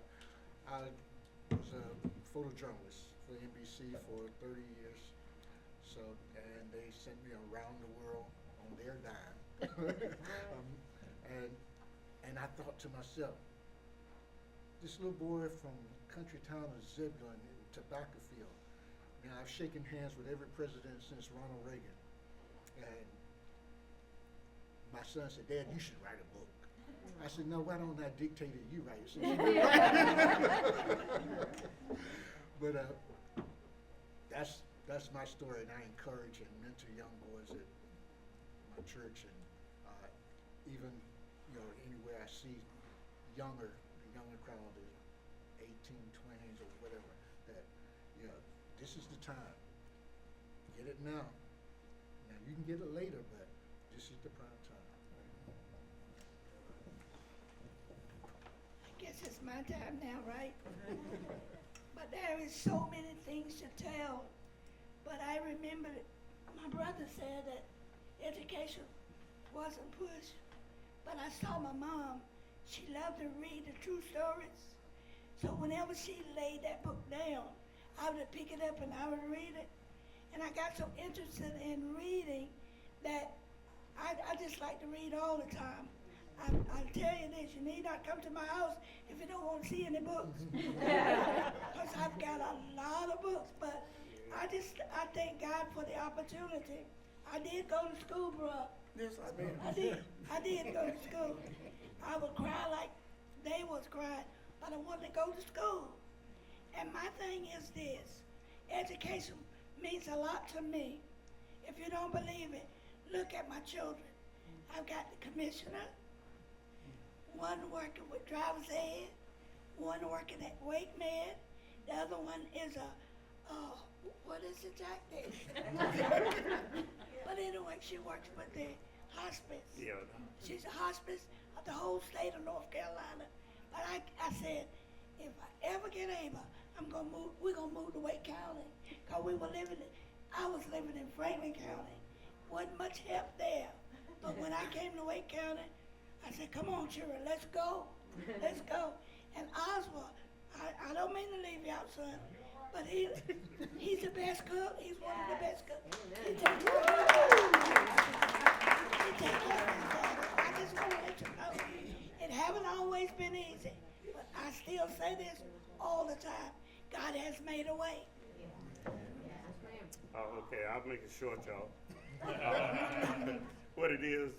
I was a photojournalist for NBC for 30 years. So, and they sent me around the world on their dime. And I thought to myself, this little boy from country town of Zebulon in Tobacco Field. Now, I've shaken hands with every president since Ronald Reagan. And my son said, Dad, you should write a book. I said, no, why don't I dictate it? You write it. But that's my story, and I encourage and mentor young boys at my church, and even anywhere I see the younger crowd, is 18, 20s or whatever, that this is the time. Get it now. Now you can get it later, but this is the prime time.
I guess it's my time now, right? But there is so many things to tell. But I remember my brother said that education wasn't pushed. But I saw my mom, she loved to read the true stories. So whenever she laid that book down, I would pick it up and I would read it. And I got so interested in reading that I just like to read all the time. I'll tell you this, you need not come to my house if you don't want to see any books. Because I've got a lot of books, but I thank God for the opportunity. I did go to school, bro.
Yes, I mean.
I did go to school. I would cry like they was crying, but I wanted to go to school. And my thing is this, education means a lot to me. If you don't believe it, look at my children. I've got the commissioner, one working with driver's ed, one working at Wake Med, the other one is what is it, Jack? But anyway, she works with the hospice. Yeah. She's a hospice of the whole state of North Carolina. But I said, if I ever get able, we're gonna move to Wake County. Cause I was living in Franklin County. Wasn't much help there. But when I came to Wake County, I said, come on, children, let's go. Let's go. And Oswald, I don't mean to leave you out, son, but he's the best cook. He's one of the best cooks. He takes care of his I just want to let you know, it haven't always been easy, but I still say this all the time. God has made a way.
Okay, I'll make it short, y'all. What it is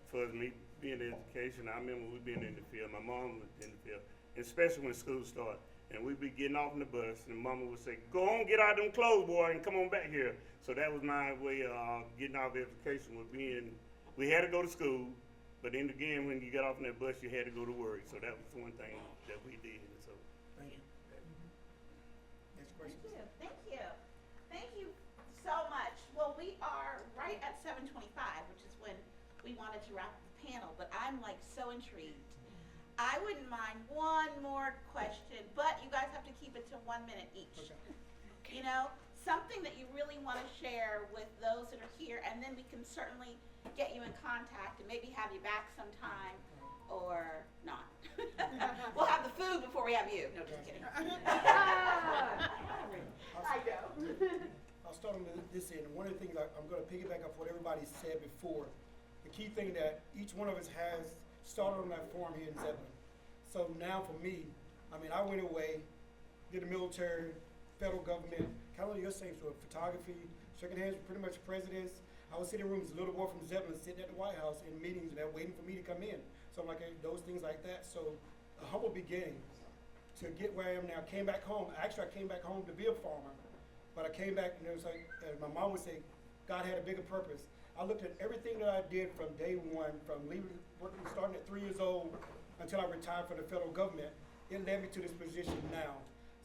for me being in education, I remember we being in the field. My mom was in the field, especially when school started. And we'd be getting off in the bus, and Mama would say, go on, get out them clothes, boy, and come on back here. So that was my way of getting out of education, we had to go to school, but then again, when you got off in that bus, you had to go to work. So that was one thing that we did. So
Thank you. Next question.
Thank you. Thank you so much. Well, we are right at 7:25, which is when we wanted to wrap the panel, but I'm like so intrigued. I wouldn't mind one more question, but you guys have to keep it to 1 minute each.
Okay.
You know, something that you really want to share with those that are here, and then we can certainly get you in contact and maybe have you back sometime or not. We'll have the food before we have you. No, just kidding. I know.
I'll start on this end. One of the things I'm going to piggyback off what everybody said before. The key thing that each one of us has started on that farm here in Zeppelin. So now for me, I mean, I went away, did the military, federal government, kind of your same sort of photography, shaking hands with pretty much presidents. I was sitting in rooms as a little boy from Zeppelin, sitting at the White House in meetings and they're waiting for me to come in. So I'm like, hey, those things like that. So a humble beginning to get where I am now. Came back home. Actually, I came back home to be a farmer. But I came back and it was like, as my mom would say, God had a bigger purpose. I looked at everything that I did from day one, from leaving, working, starting at 3 years old until I retired from the federal government. It led me to this position now.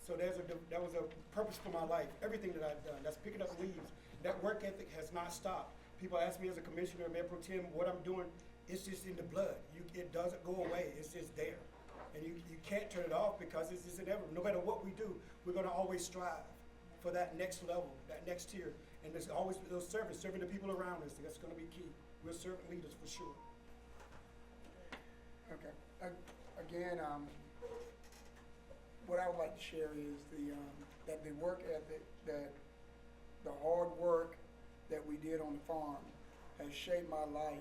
So that was a purpose for my life. Everything that I've done, that's picking up leaves. That work ethic has not stopped. People ask me as a commissioner, Mayor Pro Tem, what I'm doing. It's just in the blood. It doesn't go away. It's just there. And you can't turn it off because it's just inevitable. No matter what we do, we're going to always strive for that next level, that next tier. And there's always those serving the people around us. That's going to be key. We're servant leaders for sure.
Okay. Again, what I would like to share is that the work ethic, that the hard work that we did on the farm has shaped my life.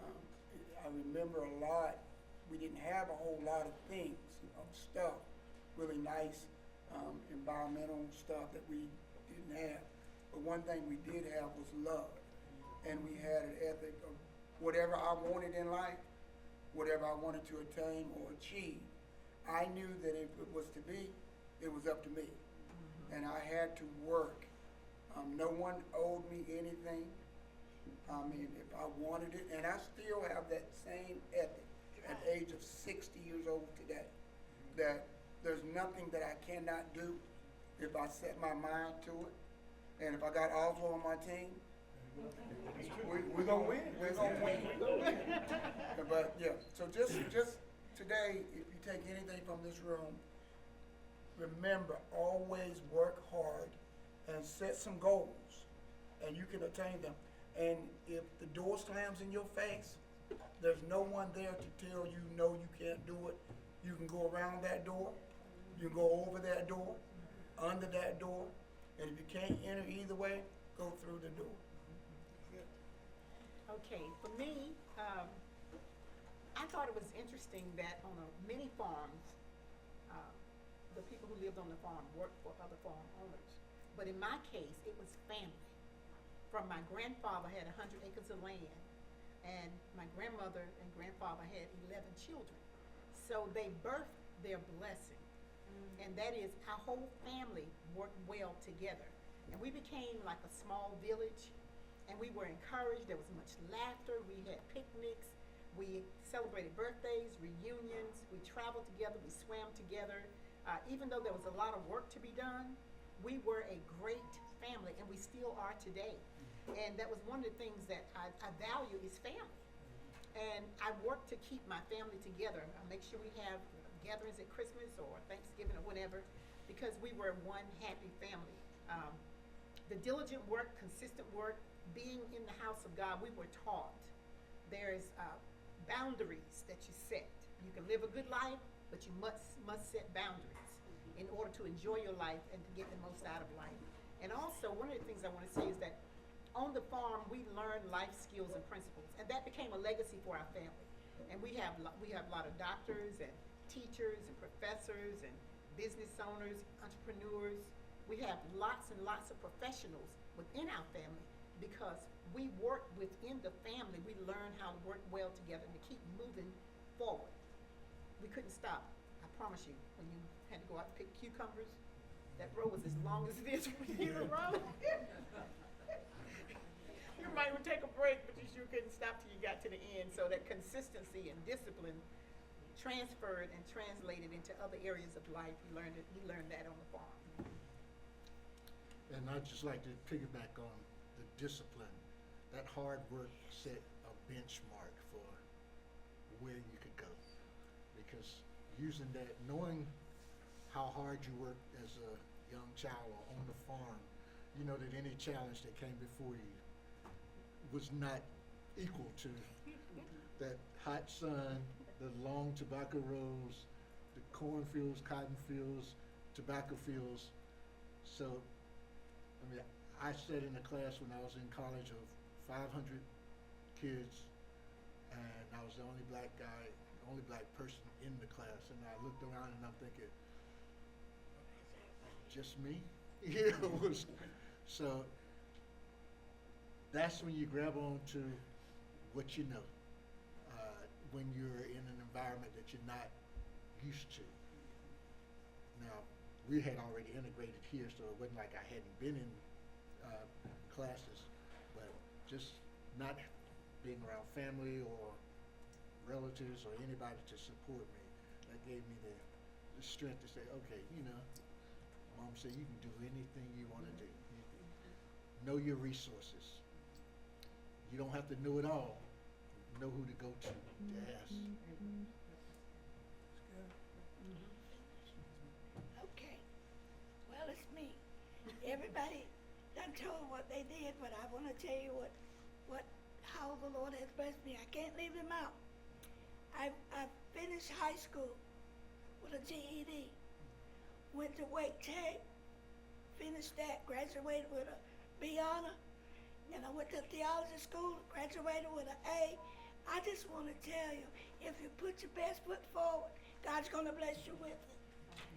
I remember a lot. We didn't have a whole lot of things, stuff, really nice environmental stuff that we didn't have. But one thing we did have was love. And we had an ethic of whatever I wanted in life, whatever I wanted to attain or achieve, I knew that if it was to be, it was up to me. And I had to work. No one owed me anything. I mean, if I wanted it, and I still have that same ethic at the age of 60 years old today, that there's nothing that I cannot do if I set my mind to it. And if I got Oswald on my team, we're gonna win. We're gonna win. But yeah, so just today, if you take anything from this room, remember, always work hard and set some goals, and you can attain them. And if the door slams in your face, there's no one there to tell you no, you can't do it. You can go around that door, you can go over that door, under that door, and if you can't enter either way, go through the door.
Okay, for me, I thought it was interesting that on many farms, the people who lived on the farm worked for other farm owners. But in my case, it was family. From my grandfather had 100 acres of land, and my grandmother and grandfather had 11 children. So they birthed their blessing. And that is, our whole family worked well together. And we became like a small village, and we were encouraged. There was much laughter. We had picnics. We celebrated birthdays, reunions. We traveled together. We swam together. Even though there was a lot of work to be done, we were a great family, and we still are today. And that was one of the things that I value is family. And I work to keep my family together. I make sure we have gatherings at Christmas or Thanksgiving or whatever, because we were one happy family. The diligent work, consistent work, being in the house of God, we were taught there's boundaries that you set. You can live a good life, but you must set boundaries in order to enjoy your life and to get the most out of life. And also, one of the things I want to say is that on the farm, we learned life skills and principles, and that became a legacy for our family. And we have a lot of doctors and teachers and professors and business owners, entrepreneurs. We have lots and lots of professionals within our family because we work within the family. We learn how to work well together and to keep moving forward. We couldn't stop, I promise you, when you had to go out to pick cucumbers. That row was as long as this here row. You might even take a break, but you sure couldn't stop till you got to the end. So that consistency and discipline transferred and translated into other areas of life. We learned that on the farm.
And I'd just like to piggyback on the discipline. That hard work set a benchmark for where you could go. Because using that, knowing how hard you work as a young child or on the farm, you know that any challenge that came before you was not equal to that hot sun, the long tobacco rows, the cornfields, cotton fields, tobacco fields. So, I mean, I sat in a class when I was in college of 500 kids, and I was the only black guy, the only black person in the class, and I looked around and I'm thinking, just me? You know, so that's when you grab on to what you know, when you're in an environment that you're not used to. Now, we had already integrated here, so it wasn't like I hadn't been in classes, but just not being around family or relatives or anybody to support me, that gave me the strength to say, okay, you know, Mom said you can do anything you want to do. Know your resources. You don't have to know it all. Know who to go to ask.
Okay. Well, it's me. Everybody done told what they did, but I want to tell you how the Lord has blessed me. I can't leave him out. I finished high school with a GED. Went to Wake Tech, finished that, graduated with a B honor, and I went to theology school, graduated with an A. I just want to tell you, if you put your best foot forward, God's going to bless you with it.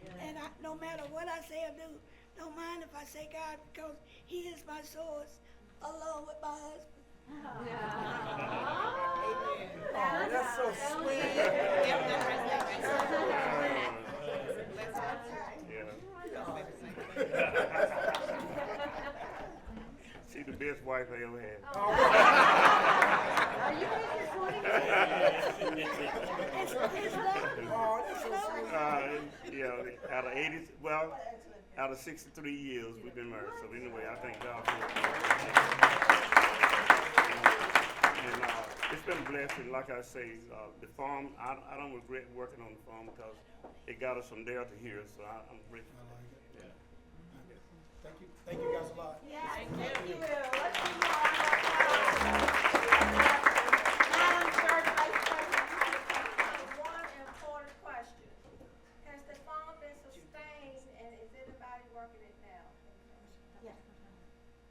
Yeah. And no matter what I say or do, don't mind if I say God, because he is my source, along with my husband.
Amen. That's so sweet.
She's the best wife I ever had.
Are you guys recording this?
Yeah, out of 63 years we've been married. So anyway, I thank God for it. And it's been a blessing. Like I say, the farm, I don't regret working on the farm because it got us from there to here. So I'm grateful. Yeah.
Thank you guys a lot.
Yes, thank you. Let's see more. Madam Third Vice President.
One important question. Has the farm been sustained and is anybody working it now?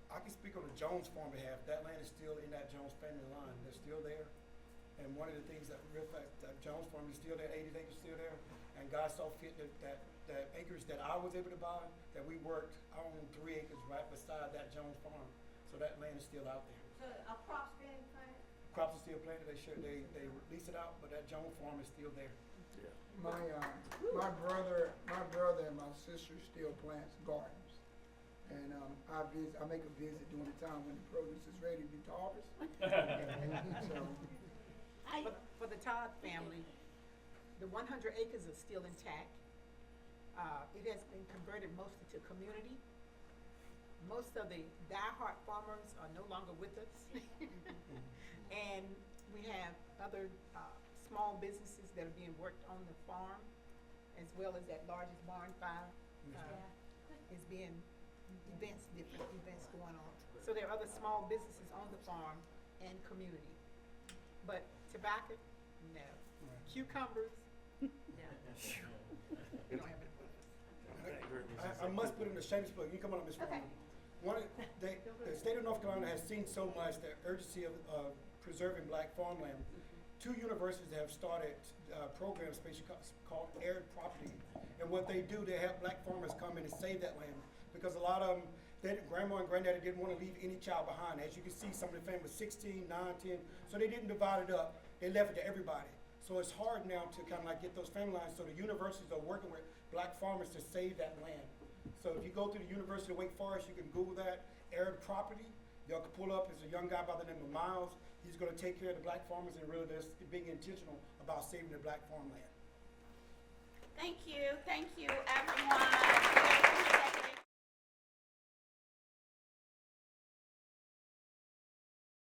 I can speak on the Jones farm behalf. That land is still in that Jones family line. They're still there. And one of the things that real fact, that Jones farm is still there, 80 acres still there. And God saw fit that acres that I was able to buy, that we worked, I own 3 acres right beside that Jones farm. So that land is still out there.
So are crops being planted?
Crops are still planted. They lease it out, but that Jones farm is still there.
Yeah.
My brother and my sister still plants gardens, and I make a visit during the time when the produce is ready to be harvested. So,
For the Todd family, the 100 acres is still intact. It has been converted mostly to community. Most of the diehard farmers are no longer with us. And we have other small businesses that are being worked on the farm, as well as that largest barn fire is being different events going on. So there are other small businesses on the farm and community. But tobacco, no. Cucumbers, no. We don't have it.
I must put in a shameless plug. You come on, Ms.
Okay.
The state of North Carolina has seen so much the urgency of preserving black farmland. 2 universities have started programs called Aired Property. And what they do, they have black farmers come in and save that land. Because a lot of them, grandma and granddaddy didn't want to leave any child behind. As you can see, some of the families 16, 9, 10. So they didn't divide it up. They left it to everybody. So it's hard now to kind of like get those family lines. So the universities are working with black farmers to save that land. So if you go to the University of Wake Forest, you can Google that, Aired Property. Y'all can pull up, there's a young guy by the name of Miles. He's gonna take care of the black farmers and really just being intentional about saving the black farmland.
Thank you, everyone.